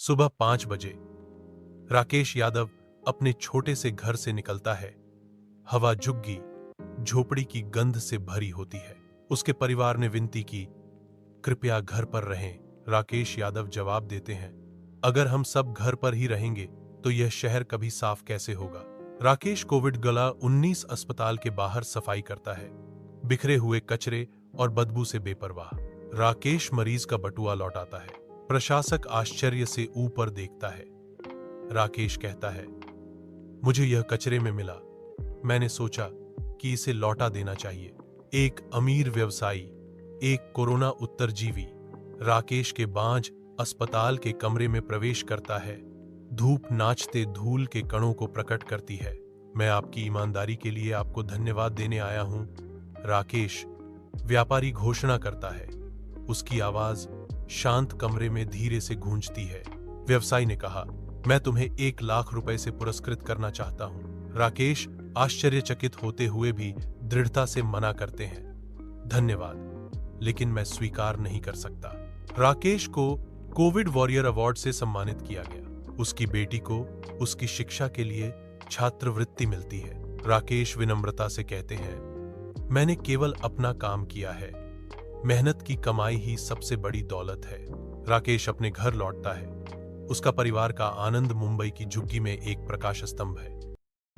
सुबह 5 बजे राकेश यादव अपने छोटे से घर से निकलता है। हवा झुग्गी झोपड़ी की गंध से भरी होती है। उसके परिवार ने विनती की, कृपया घर पर रहें। राकेश यादव जवाब देते हैं, अगर हम सब घर पर ही रहेंगे तो यह शहर कभी साफ कैसे होगा। राकेश कोविड-19 अस्पताल के बाहर सफाई करता है, बिखरे हुए कचरे और बदबू से बेपरवाह। राकेश मरीज का बटुआ लौटाता है। प्रशासक आश्चर्य से ऊपर देखता है। राकेश कहता है, मुझे यह कचरे में मिला। मैंने सोचा कि इसे लौटा देना चाहिए। एक अमीर व्यवसायी, एक कोरोना उत्तरजीवी राकेश के बांझ अस्पताल के कमरे में प्रवेश करता है। धूप नाचते धूल के कणों को प्रकट करती है। मैं आपकी ईमानदारी के लिए आपको धन्यवाद देने आया हूं, राकेश व्यापारी घोषणा करता है। उसकी आवाज शांत कमरे में धीरे से गूंजती है। व्यवसायी ने कहा, मैं तुम्हें 1 लाख रुपए से पुरस्कृत करना चाहता हूं। राकेश आश्चर्यचकित होते हुए भी दृढ़ता से मना करते हैं, धन्यवाद, लेकिन मैं स्वीकार नहीं कर सकता। राकेश को कोविड वॉरियर अवार्ड से सम्मानित किया गया। उसकी बेटी को उसकी शिक्षा के लिए छात्रवृत्ति मिलती है। राकेश विनम्रता से कहते हैं, मैंने केवल अपना काम किया है। मेहनत की कमाई ही सबसे बड़ी दौलत है। राकेश अपने घर लौटता है। उसका परिवार का आनंद मुंबई की झुग्गी में एक प्रकाश स्तंभ है।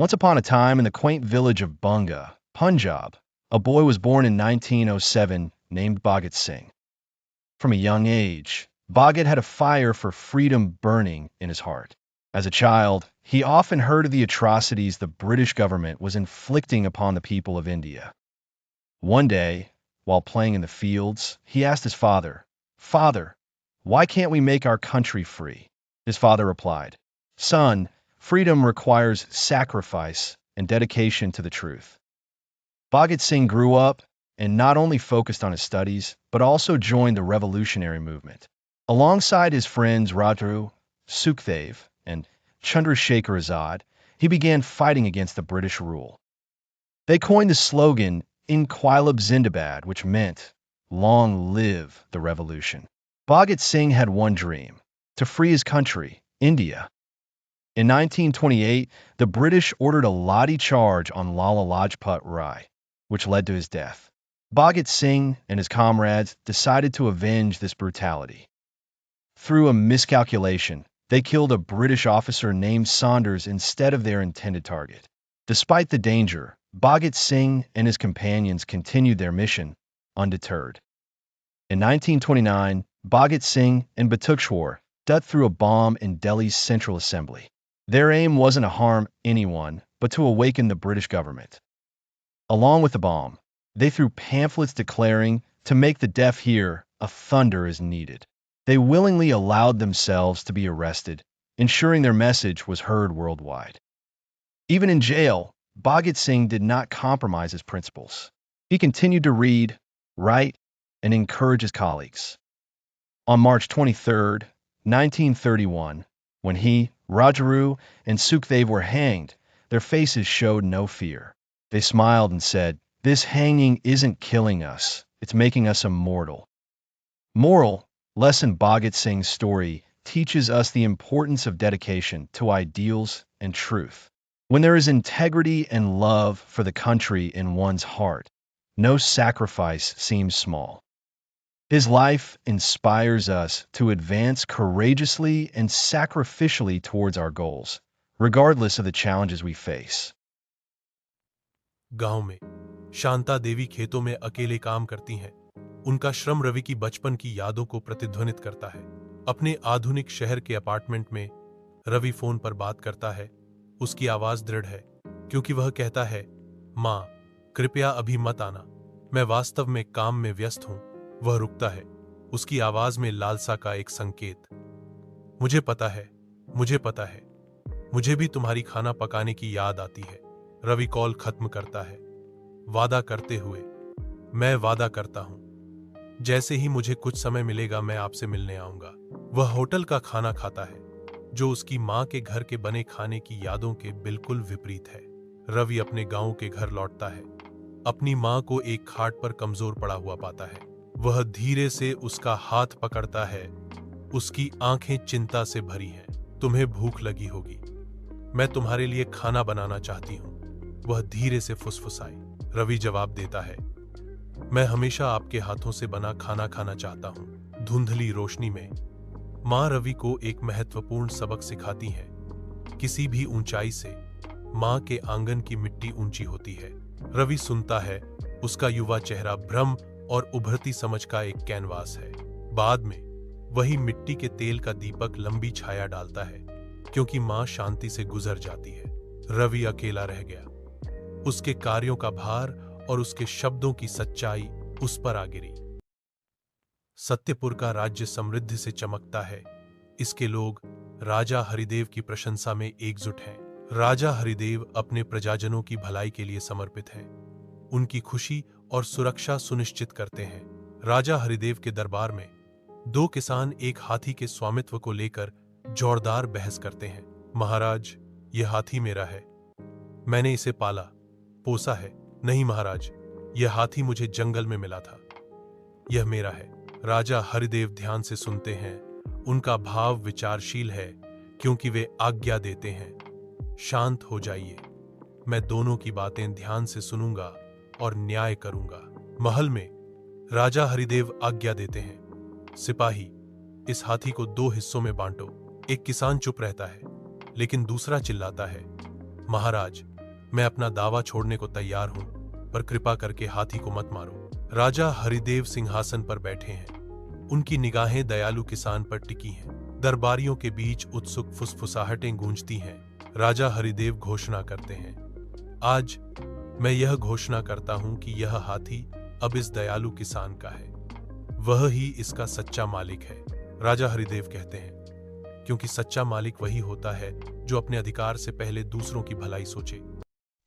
Once upon a time in the quaint village of Bangla, Punjab, a boy was born in 1907 named Bhagat Singh. From a young age, Bhagat had a fire for freedom burning in his heart. As a child, he often heard of the atrocities the British government was inflicting upon the people of India. One day, while playing in the fields, he asked his father, "Father, why can't we make our country free?" His father replied, "Son, freedom requires sacrifice and dedication to the truth." Bhagat Singh grew up and not only focused on his studies, but also joined the revolutionary movement. Alongside his friends Rajguru, Sukhdev, and Chandrasekhar Azad, he began fighting against the British rule. They coined the slogan, Inquilab Zindabad, which meant, long live the revolution. Bhagat Singh had one dream, to free his country, India. In 1928, the British ordered a lathi charge on Lala Lajpat Rai, which led to his death. Bhagat Singh and his comrades decided to avenge this brutality. Through a miscalculation, they killed a British officer named Saunders instead of their intended target. Despite the danger, Bhagat Singh and his companions continued their mission, undeterred. In 1929, Bhagat Singh and Batushwar death through a bomb in Delhi's Central Assembly. Their aim wasn't to harm anyone, but to awaken the British government. Along with the bomb, they threw pamphlets declaring, to make the deaf hear, a thunder is needed. They willingly allowed themselves to be arrested, ensuring their message was heard worldwide. Even in jail, Bhagat Singh did not compromise his principles. He continued to read, write, and encourage his colleagues. On March 23, 1931, when he, Rajguru, and Sukhdev were hanged, their faces showed no fear. They smiled and said, "This hanging isn't killing us, it's making us immortal." Moral lesson: Bhagat Singh's story teaches us the importance of dedication to ideals and truth. When there is integrity and love for the country in one's heart, no sacrifice seems small. His life inspires us to advance courageously and sacrificially towards our goals, regardless of the challenges we face. गांव में शांता देवी खेतों में अकेले काम करती हैं। उनका श्रम रवि की बचपन की यादों को प्रतिध्वनित करता है। अपने आधुनिक शहर के अपार्टमेंट में रवि फोन पर बात करता है। उसकी आवाज दृढ़ है, क्योंकि वह कहता है, मां, कृपया अभी मत आना, मैं वास्तव में काम में व्यस्त हूं। वह रुकता है, उसकी आवाज में लालसा का एक संकेत। मुझे पता है, मुझे पता है, मुझे भी तुम्हारी खाना पकाने की याद आती है। रवि कॉल खत्म करता है, वादा करते हुए, मैं वादा करता हूं, जैसे ही मुझे कुछ समय मिलेगा मैं आपसे मिलने आऊंगा। वह होटल का खाना खाता है, जो उसकी मां के घर के बने खाने की यादों के बिल्कुल विपरीत है। रवि अपने गांव के घर लौटता है। अपनी मां को एक खाट पर कमजोर पड़ा हुआ पाता है। वह धीरे से उसका हाथ पकड़ता है, उसकी आंखें चिंता से भरी हैं। तुम्हें भूख लगी होगी, मैं तुम्हारे लिए खाना बनाना चाहती हूँ, वह धीरे से फुसफुसाई। रवि जवाब देता है, मैं हमेशा आपके हाथों से बना खाना खाना चाहता हूँ। धुंधली रोशनी में माँ रवि को एक महत्वपूर्ण सबक सिखाती हैं। किसी भी ऊंचाई से माँ के आंगन की मिट्टी ऊंची होती है। रवि सुनता है, उसका युवा चेहरा भ्रम और उभरती समझ का एक कैनवास है। बाद में वही मिट्टी के तेल का दीपक लंबी छाया डालता है, क्योंकि माँ शांति से गुजर जाती है। रवि अकेला रह गया। उसके कार्यों का भार और उसके शब्दों की सच्चाई उस पर आ गिरी। सत्यपुर का राज्य समृद्धि से चमकता है। इसके लोग राजा हरिदेव की प्रशंसा में एकजुट हैं। राजा हरिदेव अपने प्रजाजनों की भलाई के लिए समर्पित हैं। उनकी खुशी और सुरक्षा सुनिश्चित करते हैं। राजा हरिदेव के दरबार में दो किसान एक हाथी के स्वामित्व को लेकर जोरदार बहस करते हैं। महाराज, यह हाथी मेरा है, मैंने इसे पाला पोसा है। नहीं महाराज, यह हाथी मुझे जंगल में मिला था, यह मेरा है। राजा हरिदेव ध्यान से सुनते हैं। उनका भाव विचारशील है, क्योंकि वे आज्ञा देते हैं, शांत हो जाइए, मैं दोनों की बातें ध्यान से सुनूंगा और न्याय करूंगा। महल में राजा हरिदेव आज्ञा देते हैं, सिपाही, इस हाथी को दो हिस्सों में बांटो। एक किसान चुप रहता है, लेकिन दूसरा चिल्लाता है, महाराज, मैं अपना दावा छोड़ने को तैयार हूं, पर कृपा करके हाथी को मत मारो। राजा हरिदेव सिंहासन पर बैठे हैं। उनकी निगाहें दयालु किसान पर टिकी हैं। दरबारियों के बीच उत्सुक फुसफुसाहटें गूंजती हैं। राजा हरिदेव घोषणा करते हैं, आज मैं यह घोषणा करता हूं कि यह हाथी अब इस दयालु किसान का है, वह ही इसका सच्चा मालिक है। राजा हरिदेव कहते हैं, क्योंकि सच्चा मालिक वही होता है जो अपने अधिकार से पहले दूसरों की भलाई सोचे।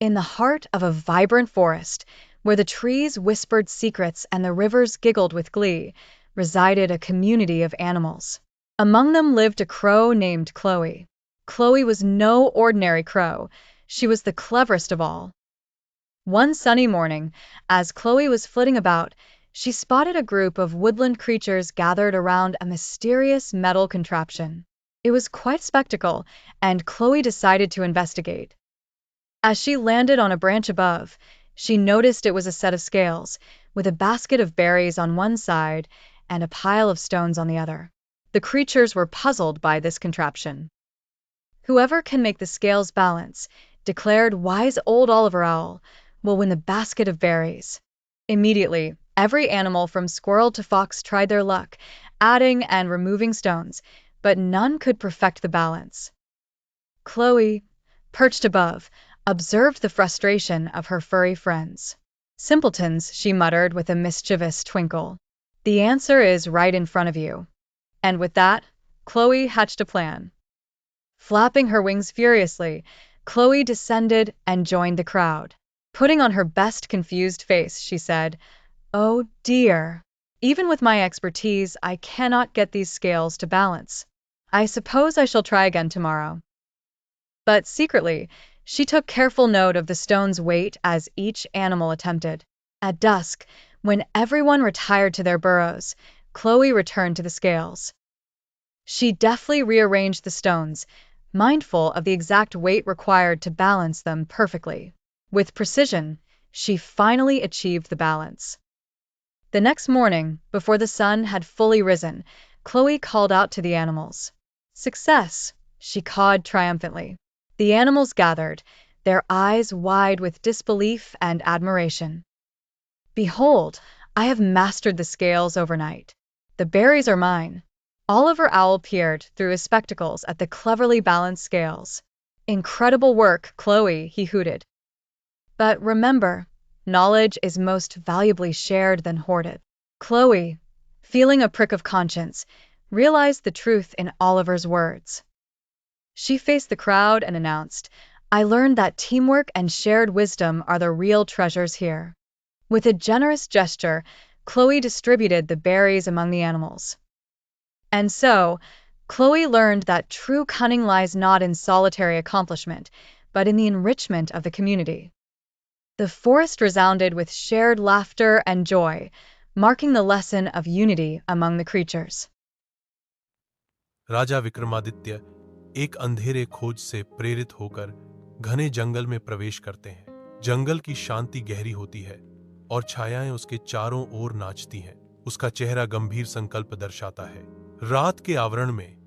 In the heart of a vibrant forest, where the trees whispered secrets and the rivers giggled with glee, resided a community of animals. Among them lived a crow named Chloe. Chloe was no ordinary crow. She was the cleverest of all. One sunny morning, as Chloe was flitting about, she spotted a group of woodland creatures gathered around a mysterious metal contraption. It was quite a spectacle, and Chloe decided to investigate. As she landed on a branch above, she noticed it was a set of scales, with a basket of berries on one side and a pile of stones on the other. The creatures were puzzled by this contraption. Whoever can make the scales balance, declared wise old Oliver Owl, will win the basket of berries. Immediately, every animal from squirrel to fox tried their luck, adding and removing stones, but none could perfect the balance. Chloe, perched above, observed the frustration of her furry friends. Simpletons, she muttered with a mischievous twinkle. The answer is right in front of you. And with that, Chloe hatched a plan. Flapping her wings furiously, Chloe descended and joined the crowd. Putting on her best confused face, she said, "Oh dear. Even with my expertise, I cannot get these scales to balance. I suppose I shall try again tomorrow." But secretly, she took careful note of the stone's weight as each animal attempted. At dusk, when everyone retired to their burrows, Chloe returned to the scales. She deftly rearranged the stones, mindful of the exact weight required to balance them perfectly. With precision, she finally achieved the balance. The next morning, before the sun had fully risen, Chloe called out to the animals. "Success!" she cawed triumphantly. The animals gathered, their eyes wide with disbelief and admiration. "Behold, I have mastered the scales overnight. The berries are mine." Oliver Owl peered through his spectacles at the cleverly balanced scales. "Incredible work, Chloe," he hooted. "But remember, knowledge is most valuably shared than hoarded." Chloe, feeling a prick of conscience, realized the truth in Oliver's words. She faced the crowd and announced, "I learned that teamwork and shared wisdom are the real treasures here." With a generous gesture, Chloe distributed the berries among the animals. And so, Chloe learned that true cunning lies not in solitary accomplishment, but in the enrichment of the community. The forest resounded with shared laughter and joy, marking the lesson of unity among the creatures. राजा विक्रमादित्य एक अंधेरे खोज से प्रेरित होकर घने जंगल में प्रवेश करते हैं। जंगल की शांति गहरी होती है और छायाएं उसके चारों ओर नाचती हैं। उसका चेहरा गंभीर संकल्प दर्शाता है। रात के आवरण में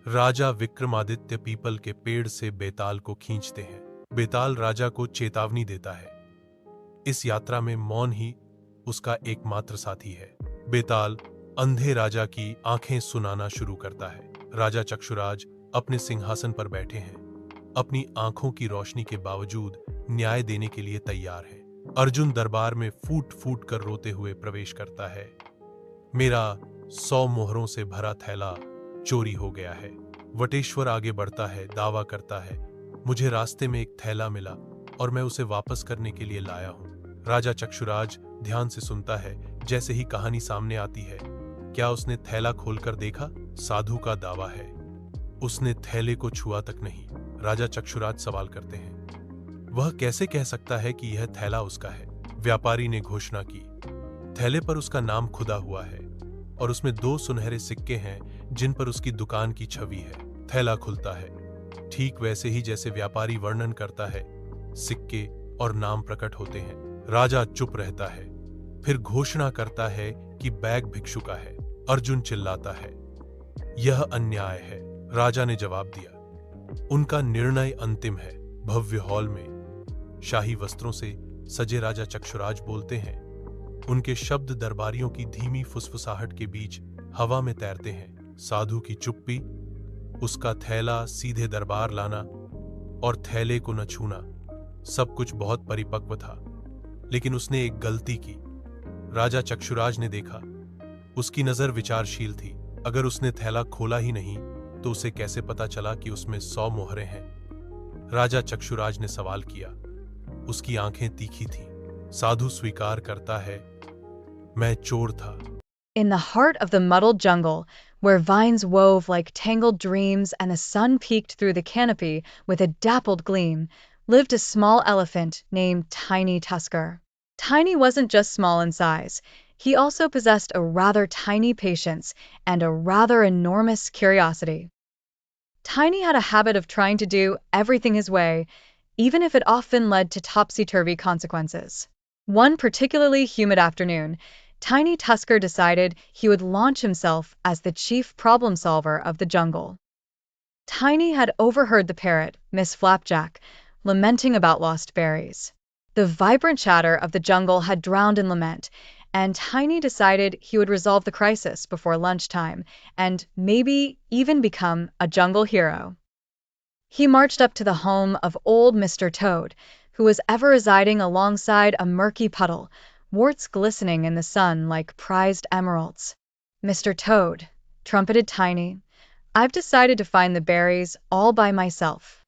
राजा विक्रमादित्य पीपल के पेड़ से बेताल को खींचते हैं। बेताल राजा को चेतावनी देता है। इस यात्रा में मौन ही उसका एकमात्र साथी है। बेताल अंधे राजा की आंखें सुनाना शुरू करता है। राजा चक्षुराज अपने सिंहासन पर बैठे हैं, अपनी आंखों की रोशनी के बावजूद न्याय देने के लिए तैयार है। अर्जुन दरबार में फूट फूट कर रोते हुए प्रवेश करता है। मेरा 100 मोहरों से भरा थैला चोरी हो गया है। वटेश्वर आगे बढ़ता है, दावा करता है, मुझे रास्ते में एक थैला मिला और मैं उसे वापस करने के लिए लाया हूं। राजा चक्षुराज ध्यान से सुनता है। जैसे ही कहानी सामने आती है, क्या उसने थैला खोलकर देखा? साधु का दावा है, उसने थैले को छुआ तक नहीं। राजा चक्षुराज सवाल करते हैं, वह कैसे कह सकता है कि यह थैला उसका है? व्यापारी ने घोषणा की, थैले पर उसका नाम खुदा हुआ है और उसमें 2 सुनहरे सिक्के हैं जिन पर उसकी दुकान की छवि है। थैला खुलता है, ठीक वैसे ही जैसे व्यापारी वर्णन करता है। सिक्के और नाम प्रकट होते हैं। राजा चुप रहता है, फिर घोषणा करता है कि बैग भिक्षु का है। अर्जुन चिल्लाता है, यह अन्याय है। राजा ने जवाब दिया, उनका निर्णय अंतिम है। भव्य हॉल में शाही वस्त्रों से सजे राजा चक्षुराज बोलते हैं। उनके शब्द दरबारियों की धीमी फुसफुसाहट के बीच हवा में तैरते हैं। साधु की चुप्पी, उसका थैला सीधे दरबार लाना और थैले को न छूना, सब कुछ बहुत परिपक्व था। लेकिन उसने एक गलती की। राजा चक्षुराज ने देखा, उसकी नजर विचारशील थी। अगर उसने थैला खोला ही नहीं तो उसे कैसे पता चला कि उसमें 100 मोहरें हैं? राजा चक्षुराज ने सवाल किया। उसकी आंखें तीखी थीं। साधु स्वीकार करता है, मैं चोर था। In the heart of the muddled jungle, where vines wove like tangled dreams and the sun peeked through the canopy with a dappled gleam, lived a small elephant named Tiny Tusker. Tiny wasn't just small in size. He also possessed a rather tiny patience and a rather enormous curiosity. Tiny had a habit of trying to do everything his way, even if it often led to topsy-turvy consequences. One particularly humid afternoon, Tiny Tusker decided he would launch himself as the chief problem solver of the jungle. Tiny had overheard the parrot, Miss Flapjack, lamenting about lost berries. The vibrant chatter of the jungle had drowned in lament, and Tiny decided he would resolve the crisis before lunchtime and maybe even become a jungle hero. He marched up to the home of old Mr. Toad, who was ever residing alongside a murky puddle, warts glistening in the sun like prized emeralds. Mr. Toad, trumpeted Tiny, I've decided to find the berries all by myself.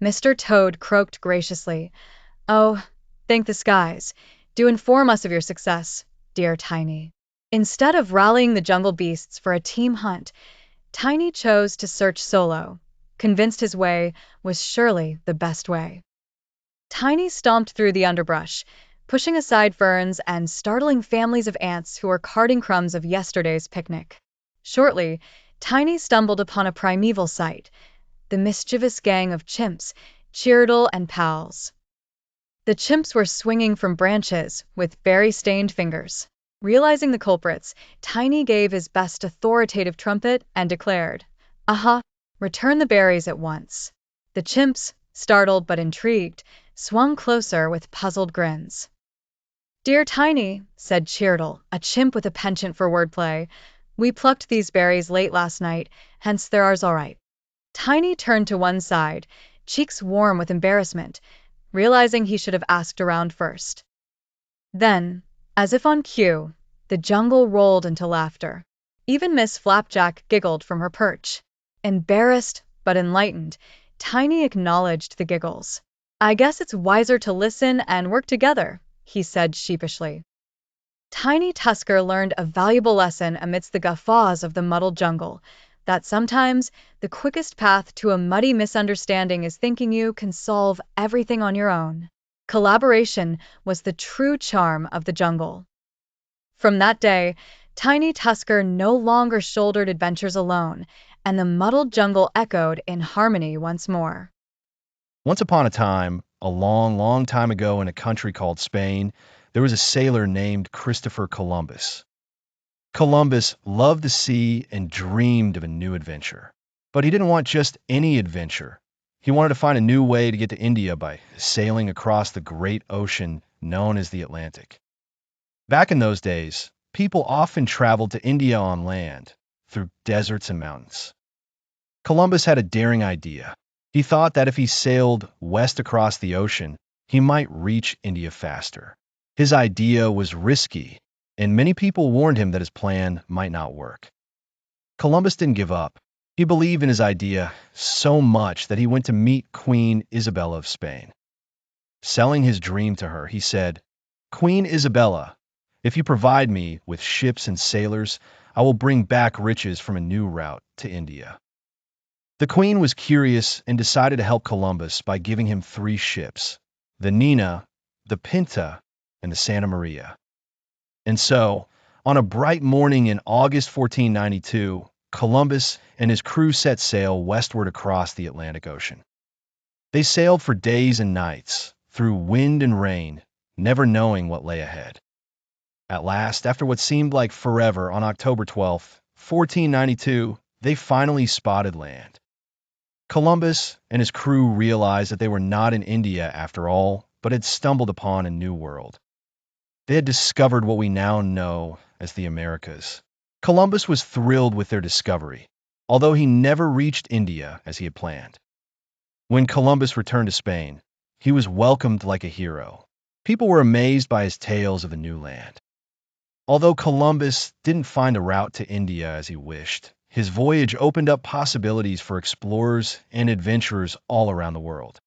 Mr. Toad croaked graciously, oh, thank the skies. Do inform us of your success, dear Tiny. Instead of rallying the jungle beasts for a team hunt, Tiny chose to search solo, convinced his way was surely the best way. Tiny stomped through the underbrush, pushing aside ferns and startling families of ants who were carting crumbs of yesterday's picnic. Shortly, Tiny stumbled upon a primeval sight, the mischievous gang of chimps, Cheeriddle and pals. The chimps were swinging from branches with berry-stained fingers. Realizing the culprits, Tiny gave his best authoritative trumpet and declared, aha, return the berries at once. The chimps, startled but intrigued, swung closer with puzzled grins. Dear Tiny, said Cheeriddle, a chimp with a penchant for wordplay, we plucked these berries late last night, hence they're ours all right. Tiny turned to one side, cheeks warm with embarrassment, realizing he should have asked around first. Then, as if on cue, the jungle rolled into laughter. Even Miss Flapjack giggled from her perch. Embarrassed but enlightened, Tiny acknowledged the giggles. I guess it's wiser to listen and work together, he said sheepishly. Tiny Tusker learned a valuable lesson amidst the guffaws of the muddled jungle, that sometimes the quickest path to a muddy misunderstanding is thinking you can solve everything on your own. Collaboration was the true charm of the jungle. From that day, Tiny Tusker no longer shouldered adventures alone, and the muddled jungle echoed in harmony once more. Once upon a time, a long, long time ago in a country called Spain, there was a sailor named Christopher Columbus. Columbus loved the sea and dreamed of a new adventure. But he didn't want just any adventure. He wanted to find a new way to get to India by sailing across the great ocean known as the Atlantic. Back in those days, people often traveled to India on land, through deserts and mountains. Columbus had a daring idea. He thought that if he sailed west across the ocean, he might reach India faster. His idea was risky, and many people warned him that his plan might not work. Columbus didn't give up. He believed in his idea so much that he went to meet Queen Isabella of Spain. Selling his dream to her, he said, "Queen Isabella, if you provide me with ships and sailors, I will bring back riches from a new route to India." The queen was curious and decided to help Columbus by giving him 3 ships, the Nina, the Pinta, and the Santa Maria. And so, on a bright morning in August 1492, Columbus and his crew set sail westward across the Atlantic Ocean. They sailed for days and nights, through wind and rain, never knowing what lay ahead. At last, after what seemed like forever, on October 12th, 1492, they finally spotted land. Columbus and his crew realized that they were not in India after all, but had stumbled upon a new world. They had discovered what we now know as the Americas. Columbus was thrilled with their discovery, although he never reached India as he had planned. When Columbus returned to Spain, he was welcomed like a hero. People were amazed by his tales of the new land. Although Columbus didn't find a route to India as he wished, his voyage opened up possibilities for explorers and adventurers all around the world.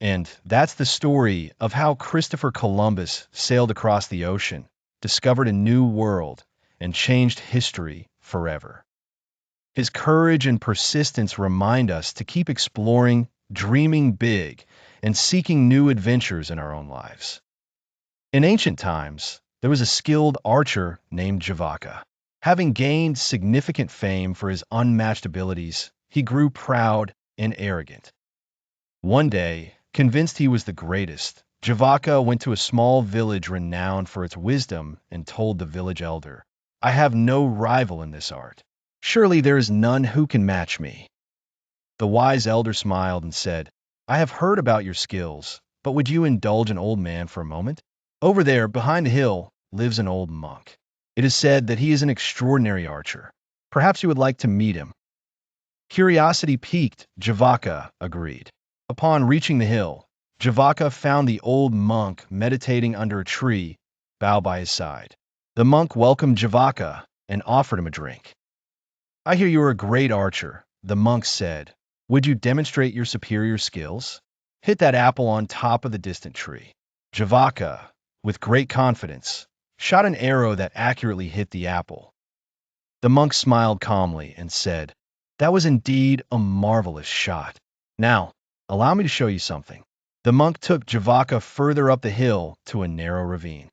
And that's the story of how Christopher Columbus sailed across the ocean, discovered a new world, and changed history forever. His courage and persistence remind us to keep exploring, dreaming big, and seeking new adventures in our own lives. In ancient times, there was a skilled archer named Javaka. Having gained significant fame for his unmatched abilities, he grew proud and arrogant. One day, convinced he was the greatest, Javaka went to a small village renowned for its wisdom and told the village elder, "I have no rival in this art. Surely there is none who can match me." The wise elder smiled and said, "I have heard about your skills, but would you indulge an old man for a moment? Over there, behind the hill, lives an old monk. It is said that he is an extraordinary archer. Perhaps you would like to meet him." Curiosity piqued, Javaka agreed. Upon reaching the hill, Javaka found the old monk meditating under a tree, bow by his side. The monk welcomed Javaka and offered him a drink. "I hear you are a great archer," the monk said. "Would you demonstrate your superior skills? Hit that apple on top of the distant tree." Javaka, with great confidence, shot an arrow that accurately hit the apple. The monk smiled calmly and said, "That was indeed a marvelous shot. Now, allow me to show you something." The monk took Javaka further up the hill to a narrow ravine.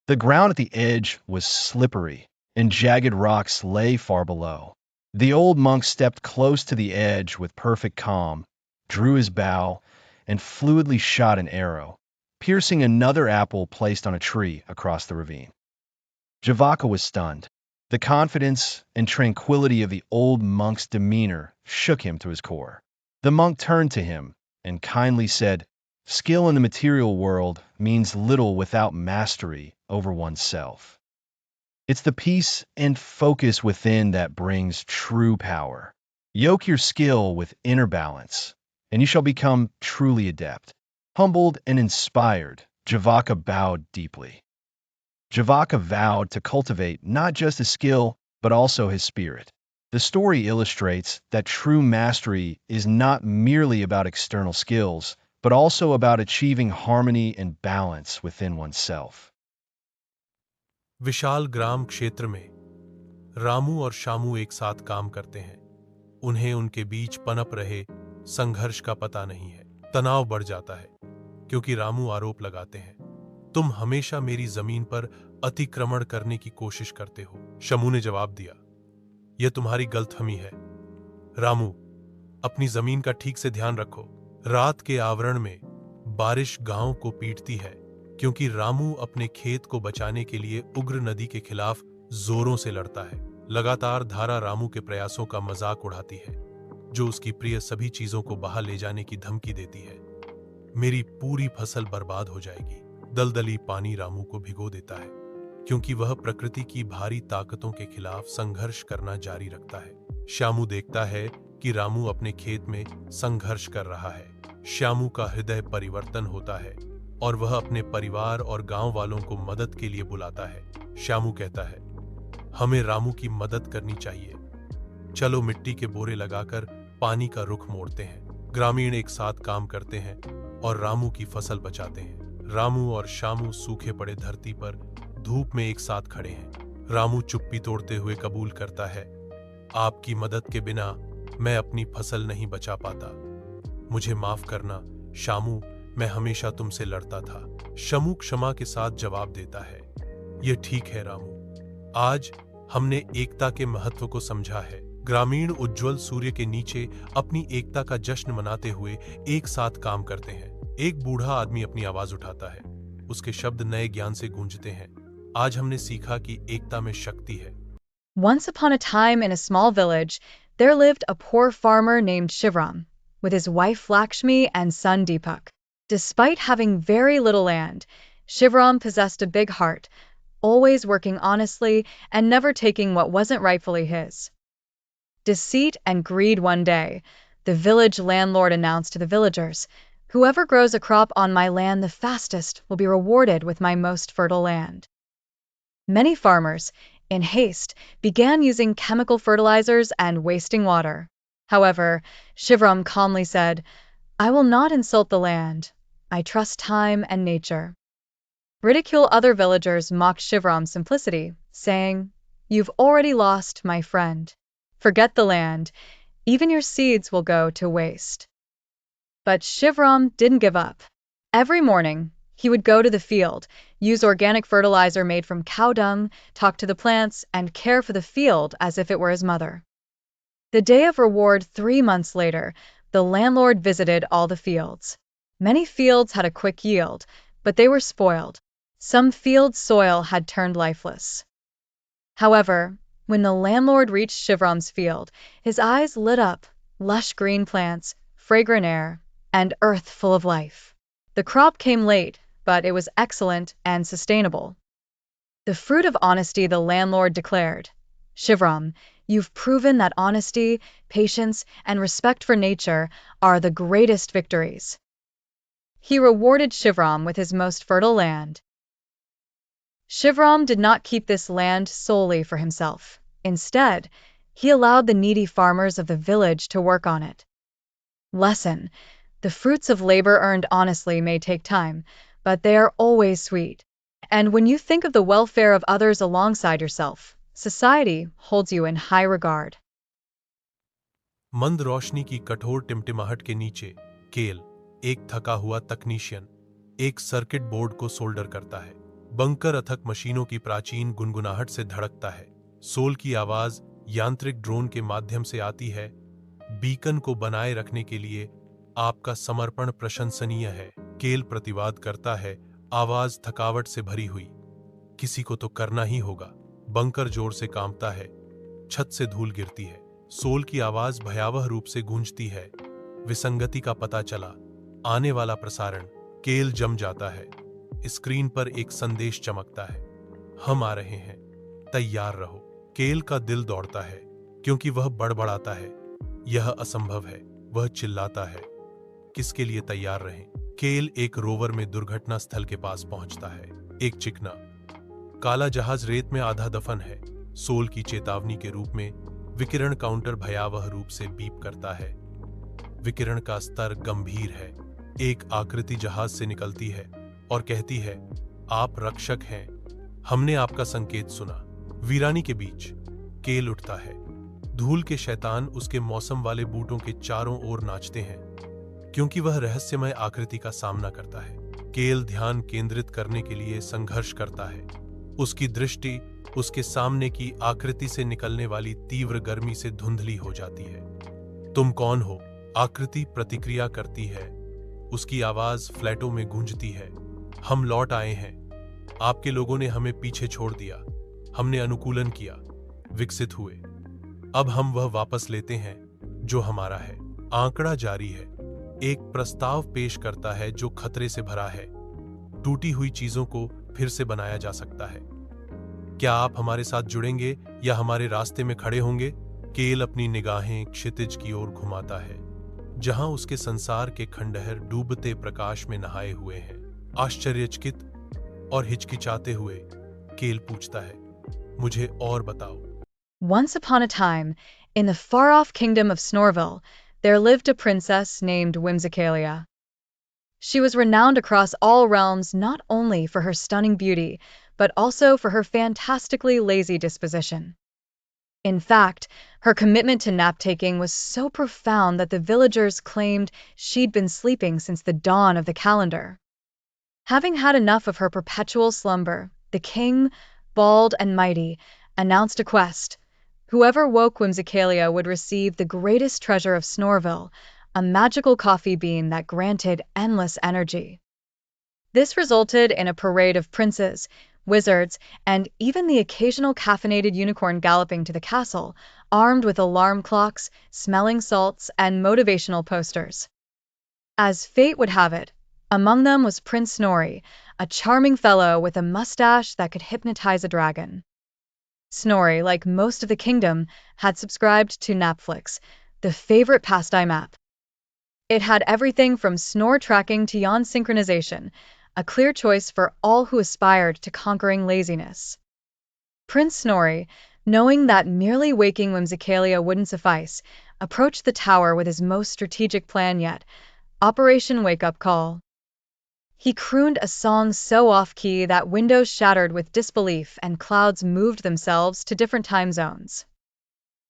The ground at the edge was slippery, and jagged rocks lay far below. The old monk stepped close to the edge with perfect calm, drew his bow, and fluidly shot an arrow, piercing another apple placed on a tree across the ravine. Javaka was stunned. The confidence and tranquility of the old monk's demeanor shook him to his core. The monk turned to him and kindly said, "Skill in the material world means little without mastery over oneself. It's the peace and focus within that brings true power. Yoke your skill with inner balance, and you shall become truly adept." Humbled and inspired, Javaka bowed deeply. Javaka vowed to cultivate not just his skill, but also his spirit. The story illustrates that true mastery is not merely about external skills, but also about achieving harmony and balance within oneself. विशाल ग्राम क्षेत्र में रामू और शामू एक साथ काम करते हैं। उन्हें उनके बीच पनप रहे संघर्ष का पता नहीं है। तनाव बढ़ जाता है क्योंकि रामू आरोप लगाते हैं, "तुम हमेशा मेरी जमीन पर अतिक्रमण करने की कोशिश करते हो।" शामू ने जवाब दिया, "यह तुम्हारी गलतफहमी है। रामू, अपनी जमीन का ठीक से ध्यान रखो। रात के आवरण में बारिश गांव को पीटती है, क्योंकि रामू अपने खेत को बचाने के लिए उग्र नदी के खिलाफ जोरों से लड़ता है। लगातार धारा रामू के प्रयासों का मजाक उड़ाती है, जो उसकी प्रिय सभी चीजों को बहा ले जाने की धमकी देती है। मेरी पूरी फसल बर्बाद हो जाएगी। दलदली पानी रामू को भिगो देता है, क्योंकि वह प्रकृति की भारी ताकतों के खिलाफ संघर्ष करना जारी रखता है। श्यामू देखता है कि रामू अपने खेत में संघर्ष कर रहा है। श्यामू का हृदय परिवर्तन होता है और वह अपने परिवार और गांव वालों को मदद के लिए बुलाता है। श्यामू कहता है, हमें रामू की मदद करनी चाहिए। चलो मिट्टी के बोरे लगाकर पानी का रुख मोड़ते हैं। ग्रामीण एक साथ काम करते हैं और रामू की फसल बचाते हैं। रामू और श्यामू सूखे पड़े धरती पर धूप में एक साथ खड़े हैं। रामू चुप्पी तोड़ते हुए कबूल करता है, आपकी मदद के बिना मैं अपनी फसल नहीं बचा पाता। मुझे माफ करना श्यामू, मैं हमेशा तुमसे लड़ता था। श्यामू क्षमा के साथ जवाब देता है, यह ठीक है रामू, आज हमने एकता के महत्व को समझा है। ग्रामीण उज्जवल सूर्य के नीचे अपनी एकता का जश्न मनाते हुए एक साथ काम करते हैं। एक बूढ़ा आदमी अपनी आवाज उठाता है, उसके शब्द नए ज्ञान से गूंजते हैं। आज हमने सीखा कि एकता में शक्ति है। Once upon a time in a small village, there lived a poor farmer named Shivram, with his wife Lakshmi and son Deepak. Despite having very little land, Shivram possessed a big heart, always working honestly and never taking what wasn't rightfully his. Deceit and greed. One day, the village landlord announced to the villagers, whoever grows a crop on my land the fastest will be rewarded with my most fertile land. Many farmers, in haste, began using chemical fertilizers and wasting water. However, Shivram calmly said, I will not insult the land. I trust time and nature. Ridicule. Other villagers mocked Shivram's simplicity, saying, You've already lost, my friend. Forget the land. Even your seeds will go to waste. But Shivram didn't give up. Every morning, he would go to the field, use organic fertilizer made from cow dung, talk to the plants, and care for the field as if it were his mother. The day of reward 3 months later, the landlord visited all the fields. Many fields had a quick yield, but they were spoiled. Some fields' soil had turned lifeless. However, when the landlord reached Shivram's field, his eyes lit up, lush green plants, fragrant air, and earth full of life. The crop came late, but it was excellent and sustainable. The fruit of honesty, the landlord declared. Shivram, you've proven that honesty, patience, and respect for nature are the greatest victories. He rewarded Shivram with his most fertile land. Shivram did not keep this land solely for himself. Instead, he allowed the needy farmers of the village to work on it. Lesson: the fruits of labor earned honestly may take time, but they are always sweet. And when you think of the welfare of others alongside yourself, society holds you in high regard. मंद रोशनी की कठोर टिमटिमाहट के नीचे केल, एक थका हुआ तकनीशियन, एक सर्किट बोर्ड को सोल्डर करता है। बंकर अथक मशीनों की प्राचीन गुनगुनाहट से धड़कता है। सोल की आवाज यांत्रिक ड्रोन के माध्यम से आती है। बीकन को बनाए रखने के लिए आपका समर्पण प्रशंसनीय है। केल प्रतिवाद करता है, आवाज थकावट से भरी हुई। किसी को तो करना ही होगा। बंकर जोर से कांपता है, छत से धूल गिरती है। सोल की आवाज भयावह रूप से गूंजती है। विसंगति का पता चला, आने वाला प्रसारण। केल जम जाता है। स्क्रीन पर एक संदेश चमकता है, हम आ रहे हैं, तैयार रहो। केल का दिल दौड़ता है, क्योंकि वह बड़बड़ाता है, यह असंभव है। वह चिल्लाता है, किसके लिए तैयार रहें? केल एक रोवर में दुर्घटना स्थल के पास पहुंचता है। एक चिकना काला जहाज रेत में आधा दफन है। सोल की चेतावनी के रूप में विकिरण काउंटर भयावह रूप से बीप करता है। विकिरण का स्तर गंभीर है। एक आकृति जहाज से निकलती है और कहती है, आप रक्षक हैं, हमने आपका संकेत सुना। वीरानी के बीच केल उठता है। धूल के शैतान उसके मौसम वाले बूटों के चारों ओर नाचते हैं, क्योंकि वह रहस्यमय आकृति का सामना करता है। केल ध्यान केंद्रित करने के लिए संघर्ष करता है। उसकी दृष्टि उसके सामने की आकृति से निकलने वाली तीव्र गर्मी से धुंधली हो जाती है। तुम कौन हो? आकृति प्रतिक्रिया करती है। उसकी आवाज फ्लैटों में गूंजती है। हम लौट आए हैं। आपके लोगों ने हमें पीछे छोड़ दिया। हमने अनुकूलन किया, विकसित हुए। अब हम वह वापस लेते हैं जो हमारा है। आंकड़ा जारी है। एक प्रस्ताव पेश करता है जो खतरे से भरा है। टूटी हुई चीजों को फिर से बनाया जा सकता है। क्या आप हमारे साथ जुड़ेंगे या हमारे रास्ते में खड़े होंगे? केल अपनी निगाहें क्षितिज की ओर घुमाता है, जहां उसके संसार के खंडहर डूबते प्रकाश में नहाए हुए हैं। आश्चर्यचकित और हिचकिचाते हुए केल पूछता है, मुझे और बताओ। Once upon a time, in the far-off kingdom of Snorville, there lived a princess named Whimsicalia. She was renowned across all realms not only for her stunning beauty, but also for her fantastically lazy disposition. In fact, her commitment to nap-taking was so profound that the villagers claimed she'd been sleeping since the dawn of the calendar. Having had enough of her perpetual slumber, the king, bald and mighty, announced a quest. Whoever woke Whimsicalia would receive the greatest treasure of Snorville, a magical coffee bean that granted endless energy. This resulted in a parade of princes, wizards, and even the occasional caffeinated unicorn galloping to the castle, armed with alarm clocks, smelling salts, and motivational posters. As fate would have it, among them was Prince Snorri, a charming fellow with a mustache that could hypnotize a dragon. Snorri, like most of the kingdom, had subscribed to Netflix, the favorite pastime app. It had everything from snore tracking to yawn synchronization, a clear choice for all who aspired to conquering laziness. Prince Snorri, knowing that merely waking Whimsicalia wouldn't suffice, approached the tower with his most strategic plan yet, Operation Wake Up Call. He crooned a song so off-key that windows shattered with disbelief and clouds moved themselves to different time zones.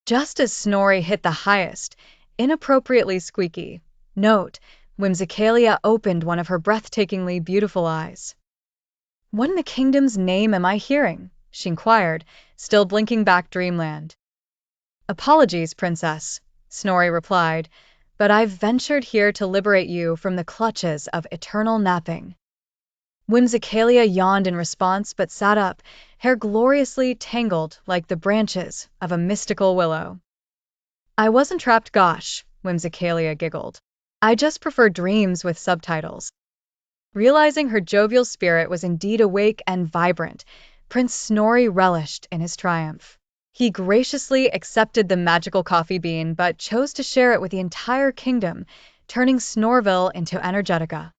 Just as Snorri hit the highest, inappropriately squeaky note, Whimsicalia opened one of her breathtakingly beautiful eyes. "What in the kingdom's name am I hearing?" she inquired, still blinking back dreamland. "Apologies, princess," Snorri replied, "but I've ventured here to liberate you from the clutches of eternal napping." Whimsicalia yawned in response but sat up, hair gloriously tangled like the branches of a mystical willow. "I wasn't trapped, gosh," Whimsicalia giggled. "I just prefer dreams with subtitles." Realizing her jovial spirit was indeed awake and vibrant, Prince Snorri relished in his triumph. He graciously accepted the magical coffee bean but chose to share it with the entire kingdom, turning Snorville into Energetica.